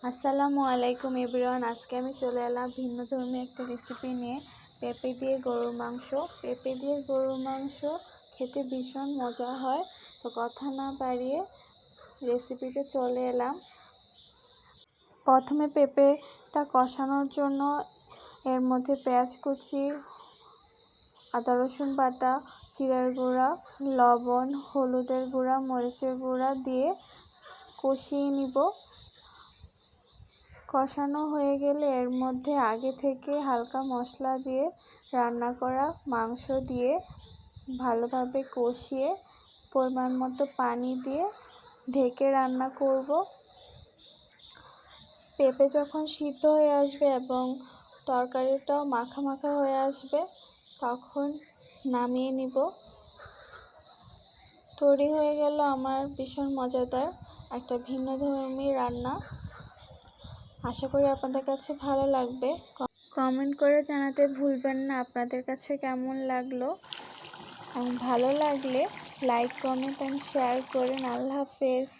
আসসালামু আলাইকুম এভরিওয়ান। আজকে আমি চলে এলাম ভিন্নধর্মী একটা রেসিপি নিয়ে, পেঁপে দিয়ে গরুর মাংস। পেঁপে দিয়ে গরুর মাংস খেতে ভীষণ মজা হয়। তো কথা না বাড়িয়ে রেসিপিতে চলে এলাম। প্রথমে পেঁপেটা কষানোর জন্য এর মধ্যে পেঁয়াজ কুচি, আদা রসুন বাটা, জিরার গুঁড়া, লবণ, হলুদের গুঁড়া, মরিচের গুঁড়া দিয়ে কষিয়ে নিব। কষানো হয়ে গেলে এর মধ্যে আগে থেকে হালকা মশলা দিয়ে রান্না করা মাংস দিয়ে ভালোভাবে কষিয়ে পরিমাণ মতো পানি দিয়ে ঢেকে রান্না করব। পেঁপে যখন সিদ্ধ হয়ে আসবে এবং তরকারিটাও মাখা মাখা হয়ে আসবে তখন নামিয়ে নিব। তৈরি হয়ে গেল আমার ভীষণ মজাদার একটা ভিন্নধর্মী রান্না। আশা করি আপনাদের কাছে ভালো লাগবে। কমেন্ট করে জানাতে ভুলবেন না আপনাদের কাছে কেমন লাগলো, এবং ভালো লাগলে লাইক, কমেন্ট অ্যান্ড শেয়ার করেন। আল্লাহ হাফেজ।